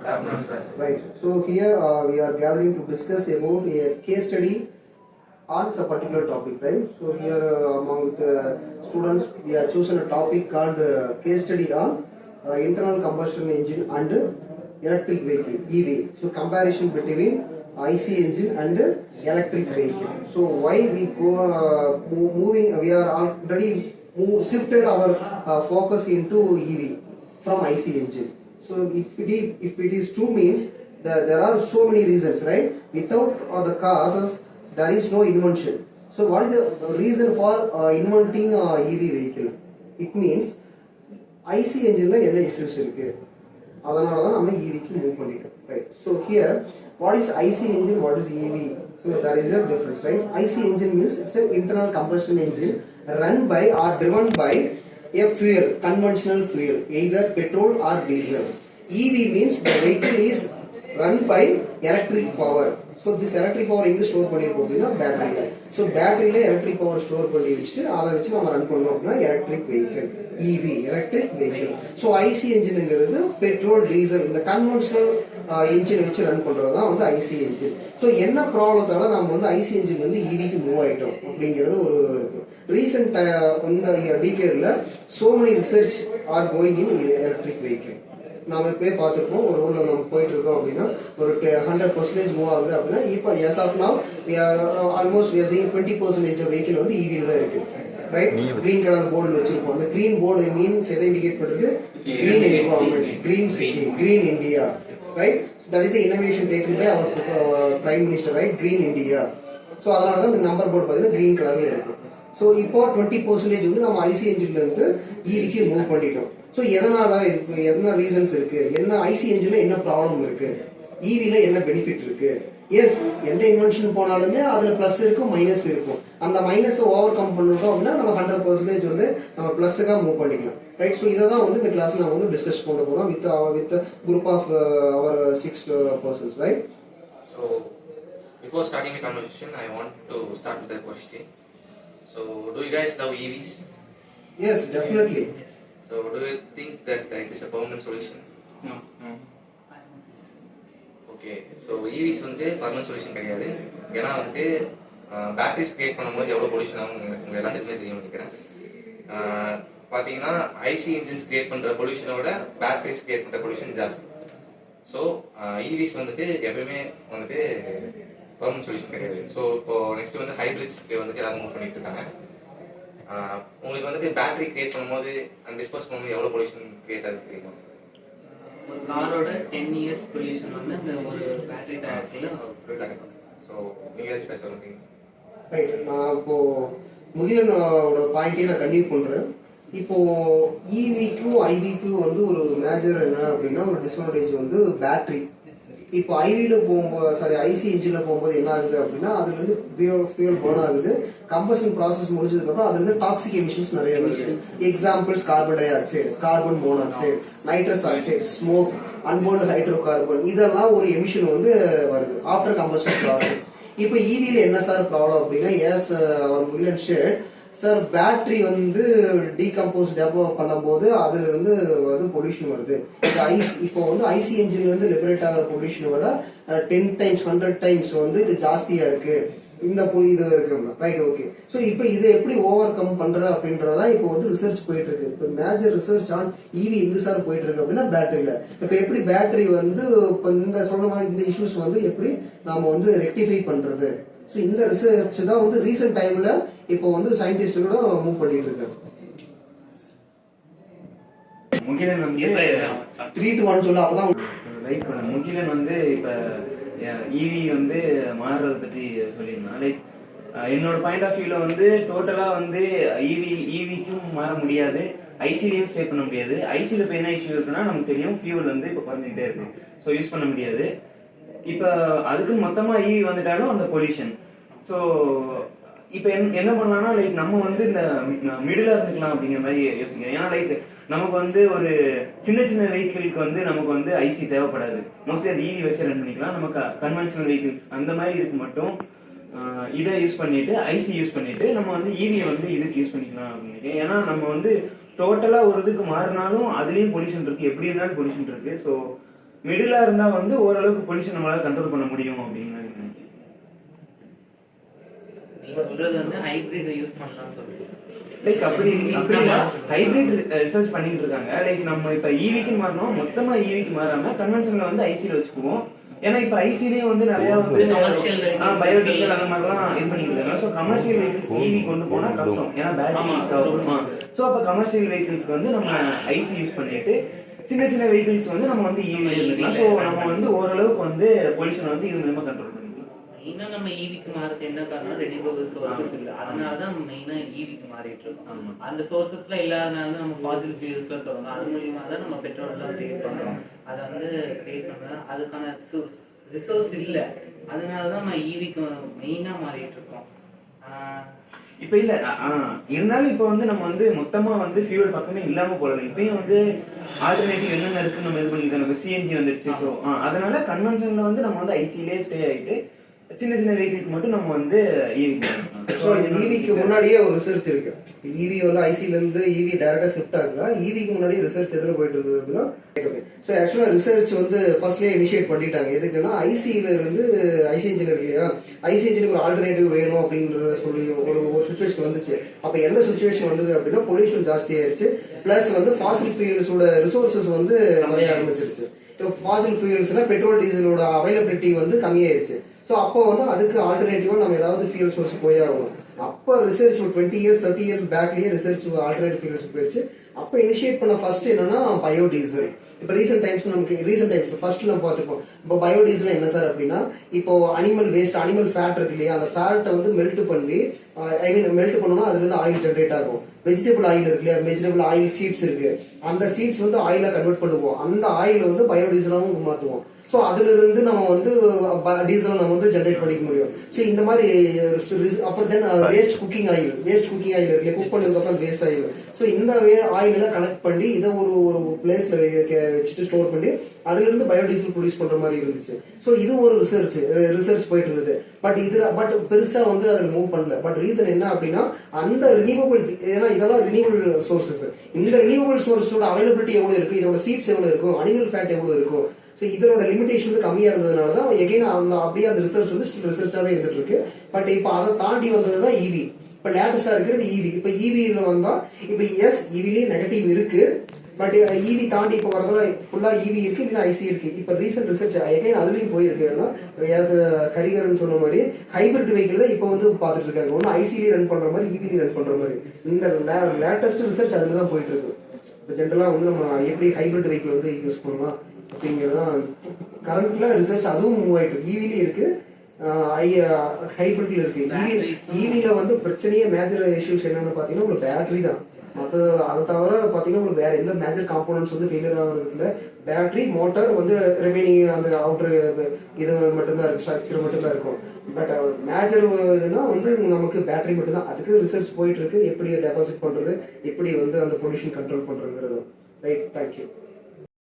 Afternoon, sir. Right. So here we are gathering to discuss about a case study on a particular topic, right? So here among the students we have chosen a topic called case study on internal combustion engine and electric vehicle (EV). So comparison between IC engine and electric vehicle. So why we go moving? We are already shifted our focus into EV from IC engine. So if it is true means there are so many reasons, right? Without the causes, there is no invention. So what is the reason for inventing EV vehicle? It means IC engine la enna issues irukku, adanala da nama EV ku move பண்ணிட்டோம், right? So here what is IC engine, what is EV? So there is a difference, right? IC engine means it's an internal combustion engine run by or driven by a fuel, conventional fuel, either petrol or diesel. EV means the vehicle is run by electric power. So this electric power எங்க store பண்ணிருக்கோம் அப்படின்னா பேட்டரியில. So பேட்டரியில electric power store பண்ணி வச்சுட்டு அதை வச்சு நம்ம ரன் பண்ணோம் அப்படின்னா electric vehicle, EV electric vehicle. So IC என்ஜினுங்கிறது பெட்ரோல் டீசல் இந்த கன்வென்ஷனல் என்ஜின் வச்சு ரன் பண்றது தான் வந்து ஐசி என்ஜின். ஸோ என்ன ப்ராப்ளத்தால நம்ம வந்து ஐசி என்ஜின் வந்து இவிக்கு மூவ் ஆயிட்டோம் அப்படிங்கிறது ஒரு இருக்கு. ரீசெண்ட் இந்த டிகேட்ல so many research are going in electric vehicle. நாம இப்போயே பார்த்துருப்போம், ஒரு ஊர்ல நம்ம போயிட்டு இருக்கோம் அப்படின்னா ஒரு 100% மூவ் ஆகுது அப்படின்னா இப்போ as of now almost 20% vehicle வந்து இவில தான் இருக்கு, ரைட்? கிரீன் கலர் போர்டு வச்சிருப்போம். அந்த கிரீன் போர்டு மீன்ஸ் எதை இண்டிகேட் பண்றது? Green environment, green city, green India, right? That is the innovation taken by our prime minister, right? Green India. So அதனால தான் இந்த நம்பர் போர்டு பார்த்தீங்கன்னா கிரீன் கலர்ல இருக்கும். ஸோ இப்போ 20% வந்து நம்ம ஐசி என்ஜின்ல இருந்து இவிக்கு மூவ் பண்ணிட்டோம். ஸோ எதனால என்ன ரீசன்ஸ் இருக்கு, என்ன ஐசி என்ஜின்ல என்ன ப்ராப்ளம் இருக்கு, இவில என்ன பெனிஃபிட் இருக்கு? எஸ், எந்த இன்வென்ஷன் போனாலுமே அதுல பிளஸ் இருக்கும் மைனஸ் இருக்கும். அந்த மைனஸ் ஓவர் கம் பண்ணிட்டோம் அப்படின்னா நம்ம 100% வந்து நம்ம பிளஸ்ஸுக்காக மூவ் பண்ணிக்கலாம், ரைட்? ஸோ இதை தான் வந்து இந்த கிளாஸ் நம்ம வந்து டிஸ்கஸ் பண்ண போறோம் with group of our 6 persons, ரைட்? So, before starting the conversation, I want to start with a question. So, do you guys love EVs? Yes, definitely. So, do you think that it is a permanent solution? No. Okay, so EVs வந்து permanent solution கிடையாது. ஏன்னா வந்து batteries create பண்ணும்போது எவ்வளோ pollution ஆகும் உங்க எல்லாத்துக்குமே தெரியும் நினைக்கிறேன். பார்த்தீங்கன்னா ஐசி இன்ஜின்ஸ் கிரியேட் பண்ற பொல்யூஷனோட பேட்டரிஸ் கிரியேட் பண்ற பொல்யூஷன் ஜாஸ்தி. ஸோ இவிஸ் வந்துட்டு எப்பயுமே வந்துட்டு பெர்மனன்ட் சொல்யூஷன் கிடையாது. ஸோ இப்போ நெக்ஸ்ட் வந்து ஹைபிரிட்ஸ்க்கு வந்துட்டு எல்லாரும் மூவ் பண்ணிட்டு இருக்காங்க. உங்களுக்கு வந்துட்டு பேட்டரி கிரியேட் பண்ணும்போது அந்த டிஸ்போஸ் பண்ணும்போது எவ்வளோ பொல்யூஷன் கிரியேட் ஆகுது தெரியுமா? ஒரு காரோட 10 years பொல்யூஷன் வந்து அந்த ஒரு பேட்டரி டயர்ல ப்ரொடக்ட். ஸோ நீங்கள் ஸ்பெஷல் சொல்லுங்க. ரைட், நான் இப்போ முகிலனோட பாயிண்டையும் நான் கன்டினியூ பண்றேன். இப்போ இவிக்கும் ஐவிக்கும் வந்து ஒரு மேஜர் என்ன அப்படின்னா ஒரு டிஸ்அட்வான்டேஜ் வந்து பேட்டரி. இப்போ ஐவில போகும்போது ஐசி இன்ஜின்ல போகும்போது என்ன ஆகுது அப்படின்னா அதுல இருந்து ஃபியூல் பர்ன் ஆகுது. கம்பஷன் ப்ராசஸ் முடிஞ்சதுக்கு அப்புறம் அதுல இருந்து டாக்ஸிக் எமிஷன்ஸ் நிறைய வருது. Examples carbon dioxide, carbon monoxide, nitrous oxide, smoke, unburnt hydrocarbon, இதெல்லாம் ஒரு எமிஷன் வந்து வருது ஆஃப்டர் கம்பஷன் ப்ராசஸ். இப்போ இவில என்ன சார் ப்ராப்ளம் அப்படின்னா, எஸ் அவர் முகிலன் ஷேட் சார், பேட்டரி வந்து டீகம்போஸ் டெவலப் பண்ணும்போது அதுல இருந்து வந்து பொல்யூஷன் வருது. இப்போ வந்து ஐசி என்ஜின்ல இருந்து லிபரேட் ஆகிற பொல்யூஷனை விட 10 times 100 times வந்து இது ஜாஸ்தியா இருக்கு இந்த இது இருக்கு, ரைட்? ஓகே. ஸோ இப்போ இதை எப்படி ஓவர் கம் பண்ற அப்படின்றதா இப்போ வந்து ரிசர்ச் போயிட்டு இருக்கு. இப்போ மேஜர் ரிசர்ச் ஆன் இவி எங்க சார் போயிட்டு இருக்கு அப்படின்னா பேட்டரியில. இப்போ எப்படி பேட்டரி வந்து இப்போ இந்த சொல்ற மாதிரி இந்த இஷ்யூஸ் வந்து எப்படி நாம வந்து ரெக்டிஃபை பண்றது? ஸோ இந்த ரிசர்ச் தான் வந்து ரீசெண்ட் டைம்ல இப்போ வந்து சயின்டிஸ்ட் கூட மூவ் பண்ணிட்டு இருக்காங்க. முகிலன் வந்து 3 to 1 சொல்ல அப்பதான் லைக் முகிலன் வந்து இப்ப இவி வந்து மாறுறத பத்தி சொல்லியிருந்தான். லைக் என்னோட பாயிண்ட் ஆஃப் வியூல வந்து டோட்டலா வந்து இவிக்கும் மாற முடியாது, ஐசிலையும் ஸ்டே பண்ண முடியாது. ஐசில இப்ப என்ன இஷ்யூ இருக்குன்னா நமக்கு தெரியும், ஃபியூல் வந்து இப்ப குறைஞ்சிட்டே இருக்கு, ஸோ யூஸ் பண்ண முடியாது. இப்ப அதுக்கு மொத்தமா இவி வந்துட்டாலும் அந்த பொல்யூஷன். ஸோ இப்ப என்ன பண்ணலாம்னா லைக் நம்ம வந்து இந்த மிடிலா இருந்துக்கலாம் அப்படிங்கிற மாதிரி யோசிக்கிறேன். ஏன்னா லைக் நமக்கு வந்து ஒரு சின்ன சின்ன வெஹிக்கிளுக்கு வந்து நமக்கு வந்து ஐசி தேவைப்படாது, மோஸ்ட்லி அது இவி வச்சு ரன் பண்ணிக்கலாம். நமக்கு கன்வென்ஷனல் வெஹிக்கிள்ஸ் அந்த மாதிரி இதுக்கு மட்டும் இதை யூஸ் பண்ணிட்டு ஐசி யூஸ் பண்ணிட்டு நம்ம வந்து இவியை வந்து இதுக்கு யூஸ் பண்ணிக்கலாம் அப்படின்னு. ஏன்னா நம்ம வந்து டோட்டலா ஒரு இதுக்கு மாறினாலும் அதுலயும் பொல்யூஷன் இருக்கு, எப்படி இருந்தாலும் பொல்யூஷன் இருக்கு. ஸோ மிடிலா இருந்தா வந்து ஓரளவுக்கு பொல்யூஷன் நம்மளால கண்ட்ரோல் பண்ண முடியும் அப்படின்னு நான் நினைக்கிறேன். நீங்க சொல்றது வந்து ஹைபிரிட் யூஸ் பண்ணலாம்னு சொல்றீங்க. லைக் அப்படி ஹைபிரிட் ரிசர்ச் பண்ணிட்டு இருக்காங்க. லைக் நம்ம இப்ப ஈவிக்கு மாறணும், மொத்தமா ஈவிக்கு மாறாம கன்வென்ஷன்ல வந்து ஐசில வச்சுக்குவோம். ஏன்னா இப்ப ஐசிலேயே வந்து நிறைய வந்து பயோடீசல் அந்த மாதிரிலாம் இது பண்ணிட்டு இருக்காங்க. ஸோ கமர்ஷியல் வெஹிக்கிள்ஸ் ஈவி கொண்டு போனா கஷ்டம், ஏன்னா பேட்டரி வருமா. ஸோ அப்ப கமர்ஷியல் வெஹிக்கிள்ஸ்க்கு வந்து நம்ம ஐசி யூஸ் பண்ணிட்டு சின்ன சின்ன வெஹிக்கிள்ஸ் வந்து நம்ம வந்து ஈவி இருக்கலாம். ஸோ நம்ம வந்து ஓரளவுக்கு வந்து பொல்யூஷன் வந்து இது மூலமா கண்ட்ரோல் பண்ணிக்கலாம். மெயினா நம்ம ஈவிக்கு மாறது என்ன காரணம், ரெனியூவபிள் சோர்சஸ் இல்ல, அதனாலதான் நம்ம மெயினா ஈவிக்கு மாறிட்டு இருக்கோம். அந்த சோர்சஸ்ல இல்லாதனால நம்ம ஃபாசில் ஃபியூல்ஸ்ல சொல்றோம், அது மூலியமா தான் நம்ம பெட்ரோல் எல்லாம் கிரியேட் பண்றோம். அதை வந்து கிரியேட் பண்ண அதுக்கான ரிசோர்ஸ் இல்ல, அதனாலதான் நம்ம ஈவிக்கு மெயினா மாறிட்டு இருக்கோம். இப்ப இல்ல இருந்தாலும் இப்ப வந்து நம்ம வந்து மொத்தமா வந்து ஃபியூல் பக்கமே இல்லாம போறது. இப்பயும் வந்து ஆல்டர்னேட்டிவ் என்னென்ன இருக்குன்னு நம்ம இது பண்ணிருக்கோம். சிஎன்ஜி வந்துருச்சு. ஸோ அதனால கன்வென்ஷன்ல வந்து நம்ம வந்து ஐசிலே ஸ்டே ஆயிட்டு சின்ன சின்ன வெஹிக்கிள்க்கு மட்டும் நம்ம வந்து ஈவிக்கு முன்னாடியே ஒரு ரிசர்ச் இருக்கு. ஈவி வந்து ஐசில இருந்து ஈவி டைரக்டா ஷிஃப்ட் ஆகுதா, ஈவிக்கு முன்னாடியே ரிசர்ச் எதுல போயிட்டு இருக்குது அப்படின்னா, ஸோ ஆக்சுவலா ரிசர்ச் வந்து ஃபர்ஸ்ட்லேயே இனிஷியேட் பண்ணிட்டாங்க. எதுக்குன்னா ஐசியில இருந்து ஐசி இன்ஜின் இருக்கு இல்லையா, ஐசி இன்ஜினுக்கு ஒரு ஆல்டர்னேட்டிவ் வேணும் அப்படின்ற சொல்லி ஒரு சுச்சுவேஷன் வந்துச்சு. அப்ப என்ன சுச்சுவேஷன் வந்தது அப்படின்னா, பொல்யூஷன் ஜாஸ்தி ஆயிருச்சு, பிளஸ் வந்து ஃபாசில் ஃபியூல்ஸோட ரிசோர்சஸ் வந்து குறைய ஆரம்பிச்சிருச்சு. இப்போ ஃபாசில் ஃபியூல்ஸ்னா பெட்ரோல் டீசலோட அவைலபிலிட்டி வந்து கம்மியாயிருச்சு. ஸோ அப்போ வந்து அதுக்கு ஆல்டர்னேட்டிவா நம்ம ஏதாவது ஃபியூல் சோர்ஸ் போய் ஆகணும். அப்போ ரிசர்ச் ஒரு 20 இயர்ஸ் 30 இயர்ஸ் பேக்லயே ரிசர்ச் ஆல்டர்னேட்டிவ் ஃபியூல்ஸ் போயிடுச்சு. அப்போ இனிஷியேட் பண்ண ஃபர்ஸ்ட் என்னன்னா பயோடீசல். இப்போ ரீசெண்ட் டைம்ஸ் ஃபர்ஸ்ட் நம்ம பார்த்துப்போம். இப்போ பயோடீசல் என்ன சார் அப்படின்னா, இப்போ அனிமல் வேஸ்ட் அனிமல் ஃபேட் இருக்கு இல்லையா, அந்த ஃபேட்டை வந்து மெல்ட் பண்ணி மெல்ட் பண்ணோம்னா அதுல இருந்து ஆயில் ஜென்ரேட் ஆகும். வெஜிடபிள் ஆயில் இருக்கு இல்லையா, வெஜிடபிள் ஆயில் சீட்ஸ் இருக்கு, அந்த சீட்ஸ் வந்து ஆயிலா கன்வெர்ட் பண்ணுவோம். அந்த ஆயில வந்து பயோடீசலாவும் மாத்துவோம். ஸோ அதுல இருந்து நம்ம வந்து டீசல் நம்ம வந்து ஜென்ரேட் பண்ணிக்க முடியும். ஸோ இந்த மாதிரி அப்புறம் தென் வேஸ்ட் குக்கிங் ஆயில் இருக்கு, குக் பண்ணதுக்கு அப்புறம் வேஸ்ட் ஆயில். ஸோ இந்த ஆயில் எல்லாம் கலெக்ட் பண்ணி இதை ஒரு பிளேஸ்ல வச்சுட்டு ஸ்டோர் பண்ணி அதுல இருந்து பயோடீசல் ப்ரொடியூஸ் பண்ற மாதிரி இருந்துச்சு. ஸோ இது ஒரு ரிசர்ச் போயிட்டு இருந்தது. பட் பெருசா வந்து அதில் மூவ் பண்ணல. பட் ரீசன் என்ன அப்படின்னா, அந்த ரினியூவபிள், ஏன்னா இதெல்லாம் ரினியூவபிள் சோர்சஸ், இந்த ரினியூவபிள் சோர்ஸோட அவைலபிலிட்டி எவ்வளவு இருக்கு, இதோட சீட்ஸ் எவ்வளவு இருக்கும், அனிமல் ஃபேட் எவ்வளவு இருக்கும், ஸோ இதோட லிமிடேஷன் வந்து கம்மியா இருந்ததுனால தான் எகைன் அப்படியே அந்த ரிசர்ச் வந்து ஸ்டில் ரிசர்ச்சாவே இருந்துட்டு இருக்கு. பட் இப்போ அதை தாண்டி வந்தது தான் ஈவி. இப்போ லேட்டஸ்டா இருக்கிறது ஈவி. இப்போ ஈவியில வந்தா இப்போ ஈவிலேயே நெகட்டிவ் இருக்கு, பட் ஈவி தாண்டி இப்போ வரதுல ஃபுல்லா ஈவி இருக்கு, இல்லைன்னா ஐசி இருக்கு. இப்போ ரீசெண்ட் ரிசர்ச் எகைன் அதுலயும் போயிருக்கு. ஹரிகரன் சொன்ன மாதிரி ஹைபிரிட் வெஹிக்கிள் தான் இப்போ வந்து பார்த்துட்டு இருக்காங்க. ஒன்று ஐசிலேயே ரன் பண்ற மாதிரி, ஈவிலேயே ரன் பண்ற மாதிரி. இந்த லேட்டஸ்ட் ரிசர்ச் அதுல தான் போயிட்டு இருக்கு. இப்போ ஜென்ரலா வந்து நம்ம எப்படி ஹைபிரிட் வெஹிக்கிள் வந்து யூஸ் பண்ணலாம் அப்படிங்கிறதான் கரண்ட்ல ரிசர்ச். அதுவும் மூவ் ஆயிட்டு இருக்கு. ஈவிலயும் இருக்கு, ஹைபிரிட்ல இருக்கு. ஈவில வந்து பிரச்சனையே மேஜர் இஷ்யூஸ் என்னன்னு பாத்தீங்கன்னா உங்களுக்கு பேட்டரி தான். அதை தவிர பாத்தீங்கன்னா உங்களுக்கு வேற எந்த மேஜர் காம்போனன்ட்ஸ் வந்து ஃபெயிலியர் ஆகுறது இல்லை. பேட்டரி, மோட்டார் வந்து ரிமைனிங் அந்த அவுட்டர் இது மட்டும்தான் இருக்கு, ஸ்ட்ரக்சர் மட்டும்தான் இருக்கும். பட் மேஜர் இதுனா வந்து நமக்கு பேட்டரி மட்டும் தான். அதுக்கு ரிசர்ச் போயிட்டு இருக்கு, எப்படி டெபாசிட் பண்றது, எப்படி வந்து அந்த பொல்யூஷன் கண்ட்ரோல் பண்றதுங்கிறது. Right, thank you.